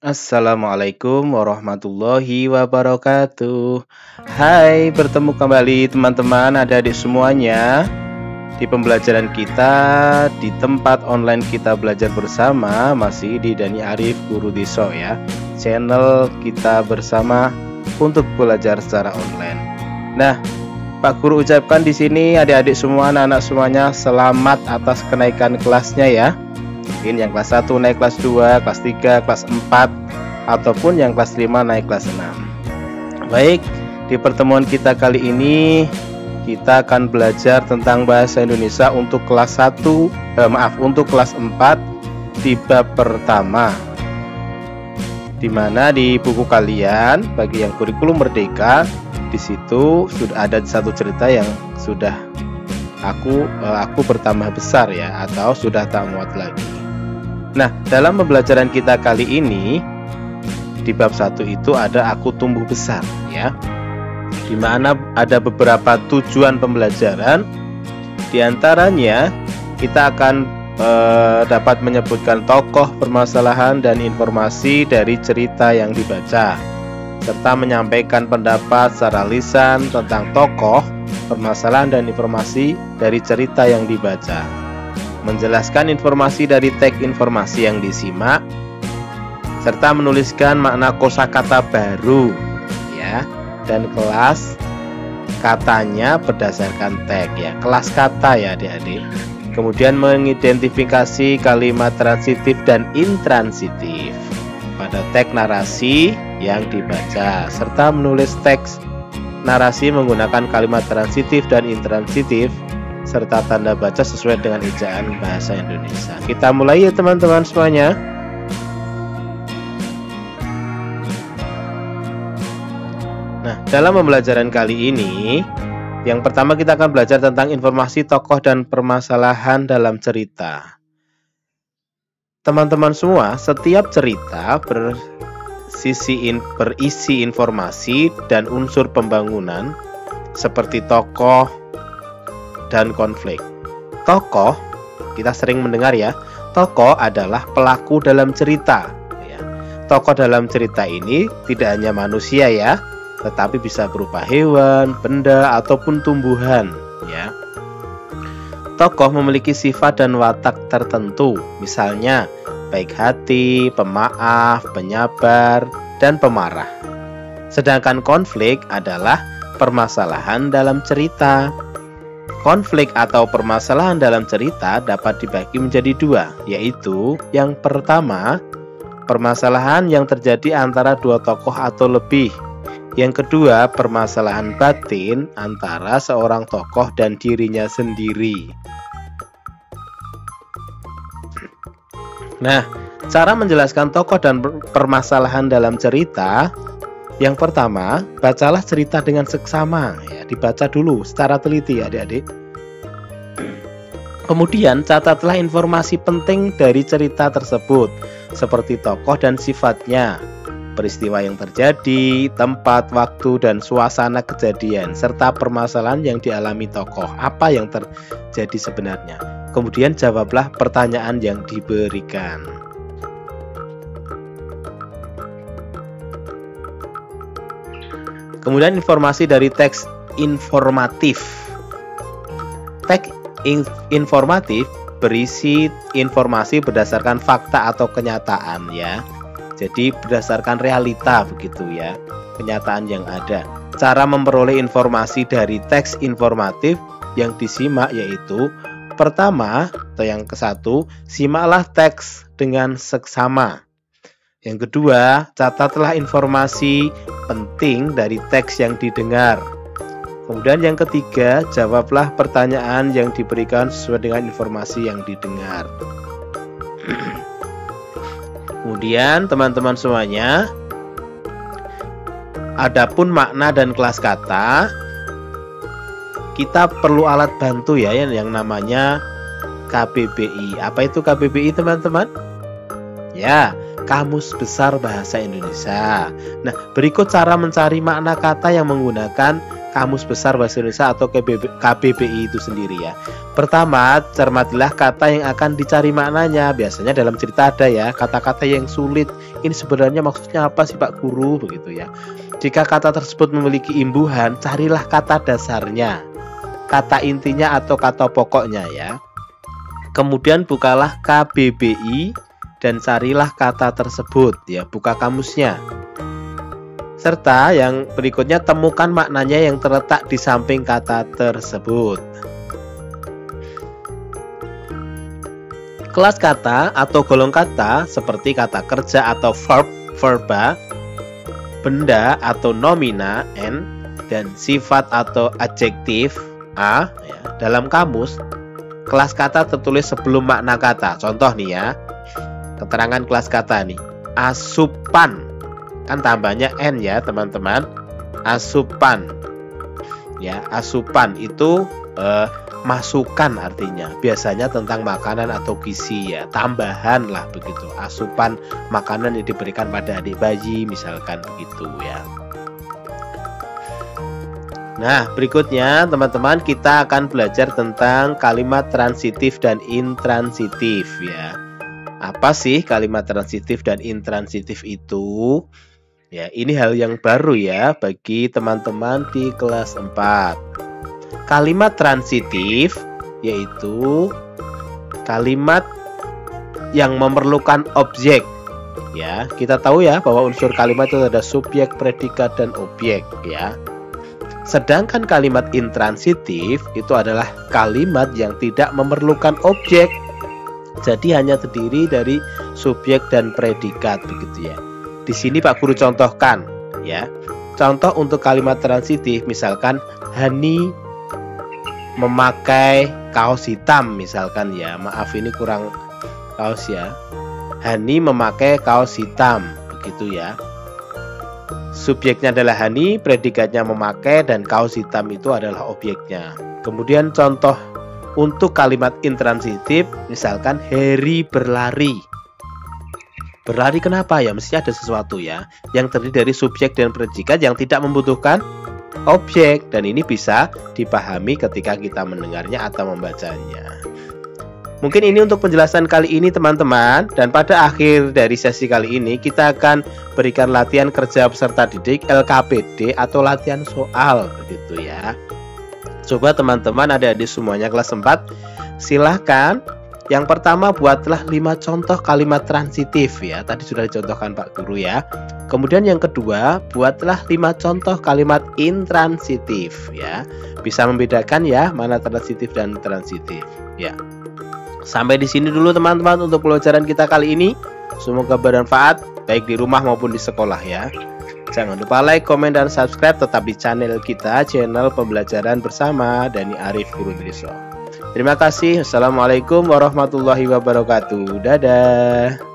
Assalamualaikum warahmatullahi wabarakatuh. Hai, bertemu kembali teman-teman, adik-adik semuanya di pembelajaran kita di tempat online kita belajar bersama, masih di Dani Arif Guru Diso ya. Channel kita bersama untuk belajar secara online. Nah, Pak Guru ucapkan di sini adik-adik semua, anak-anak semuanya selamat atas kenaikan kelasnya ya. Mungkin yang kelas 1 naik kelas 2, kelas 3, kelas 4, ataupun yang kelas 5 naik kelas 6. Baik, di pertemuan kita kali ini kita akan belajar tentang bahasa Indonesia untuk kelas 1, untuk kelas 4 di bab pertama. Dimana di buku kalian bagi yang kurikulum merdeka, di situ sudah ada satu cerita yang sudah aku bertambah besar ya, atau sudah tak muat lagi. Nah, dalam pembelajaran kita kali ini di bab 1 itu ada aku tumbuh besar ya, di mana ada beberapa tujuan pembelajaran. Di antaranya kita akan dapat menyebutkan tokoh, permasalahan, dan informasi dari cerita yang dibaca, serta menyampaikan pendapat secara lisan tentang tokoh, permasalahan, dan informasi dari cerita yang dibaca, menjelaskan informasi dari teks informasi yang disimak, serta menuliskan makna kosakata baru ya, dan kelas katanya berdasarkan teks ya, kelas kata ya adik-adik. Kemudian mengidentifikasi kalimat transitif dan intransitif pada teks narasi yang dibaca, serta menulis teks narasi menggunakan kalimat transitif dan intransitif serta tanda baca sesuai dengan ejaan bahasa Indonesia. Kita mulai ya teman-teman semuanya. Nah, dalam pembelajaran kali ini, yang pertama kita akan belajar tentang informasi tokoh dan permasalahan dalam cerita. Teman-teman semua, setiap cerita berisi informasi dan unsur pembangunan seperti tokoh dan konflik. Tokoh, kita sering mendengar ya, tokoh adalah pelaku dalam cerita ya. Tokoh dalam cerita ini tidak hanya manusia ya, tetapi bisa berupa hewan, benda, ataupun tumbuhan ya. Tokoh memiliki sifat dan watak tertentu, misalnya baik hati, pemaaf, penyabar, dan pemarah. Sedangkan konflik adalah permasalahan dalam cerita. Konflik atau permasalahan dalam cerita dapat dibagi menjadi dua, yaitu yang pertama, permasalahan yang terjadi antara dua tokoh atau lebih. Yang kedua, permasalahan batin antara seorang tokoh dan dirinya sendiri. Nah, cara menjelaskan tokoh dan permasalahan dalam cerita. Yang pertama, bacalah cerita dengan seksama ya, dibaca dulu secara teliti adik-adik. Kemudian catatlah informasi penting dari cerita tersebut, seperti tokoh dan sifatnya, peristiwa yang terjadi, tempat, waktu, dan suasana kejadian, serta permasalahan yang dialami tokoh, apa yang terjadi sebenarnya. Kemudian jawablah pertanyaan yang diberikan. Kemudian informasi dari teks informatif. Teks informatif berisi informasi berdasarkan fakta atau kenyataan ya. Jadi berdasarkan realita begitu ya, kenyataan yang ada. Cara memperoleh informasi dari teks informatif yang disimak yaitu pertama, atau yang ke-1, simaklah teks dengan seksama. Yang kedua, catatlah informasi penting dari teks yang didengar. Kemudian yang ketiga, jawablah pertanyaan yang diberikan sesuai dengan informasi yang didengar. Kemudian teman-teman semuanya, adapun makna dan kelas kata, kita perlu alat bantu ya yang namanya KBBI. Apa itu KBBI teman-teman? Ya, Kamus Besar Bahasa Indonesia. Nah, berikut cara mencari makna kata yang menggunakan Kamus Besar Bahasa Indonesia atau KBBI itu sendiri ya. Pertama, cermatilah kata yang akan dicari maknanya. Biasanya dalam cerita ada ya kata-kata yang sulit. Ini sebenarnya maksudnya apa sih Pak Guru, begitu ya. Jika kata tersebut memiliki imbuhan, carilah kata dasarnya, kata intinya atau kata pokoknya ya. Kemudian bukalah KBBI dan carilah kata tersebut ya, buka kamusnya. Serta yang berikutnya, temukan maknanya yang terletak di samping kata tersebut. Kelas kata atau golong kata seperti kata kerja atau verb, verba, benda atau nomina N, dan sifat atau adjektif A ya. Dalam kamus, kelas kata tertulis sebelum makna kata. Contoh nih ya, keterangan kelas kata nih, asupan, kan tambahnya N ya teman-teman, asupan ya. Asupan itu masukan artinya, biasanya tentang makanan atau gizi ya, tambahan lah begitu. Asupan makanan yang diberikan pada adik bayi misalkan begitu ya. Nah, berikutnya teman-teman kita akan belajar tentang kalimat transitif dan intransitif ya. Apa sih kalimat transitif dan intransitif itu? Ya, ini hal yang baru ya bagi teman-teman di kelas 4. Kalimat transitif yaitu kalimat yang memerlukan objek. Ya, kita tahu ya bahwa unsur kalimat itu ada subjek, predikat, dan objek ya. Sedangkan kalimat intransitif itu adalah kalimat yang tidak memerlukan objek. Jadi hanya terdiri dari subjek dan predikat begitu ya. Di sini Pak Guru contohkan ya. Contoh untuk kalimat transitif misalkan Hani memakai kaos hitam misalkan ya. Maaf ini kurang kaos ya. Hani memakai kaos hitam begitu ya. Subjeknya adalah Hani, predikatnya memakai, dan kaos hitam itu adalah objeknya. Kemudian contoh untuk kalimat intransitif misalkan Heri berlari. Berlari kenapa ya? Mestinya ada sesuatu ya yang terdiri dari subjek dan predikat yang tidak membutuhkan objek, dan ini bisa dipahami ketika kita mendengarnya atau membacanya. Mungkin ini untuk penjelasan kali ini teman-teman, dan pada akhir dari sesi kali ini kita akan berikan latihan kerja peserta didik LKPD atau latihan soal begitu ya. Coba teman-teman adik-adik semuanya kelas 4, silahkan. Yang pertama buatlah 5 contoh kalimat transitif ya. Tadi sudah dicontohkan Pak Guru ya. Kemudian yang kedua buatlah 5 contoh kalimat intransitif ya. Bisa membedakan ya mana transitif dan transitif ya. Sampai di sini dulu teman-teman untuk pelajaran kita kali ini. Semoga bermanfaat baik di rumah maupun di sekolah ya. Jangan lupa like, komen, dan subscribe tetap di channel kita, channel pembelajaran bersama Dani Arif Guru Drisho. Terima kasih. Assalamualaikum warahmatullahi wabarakatuh. Dadah.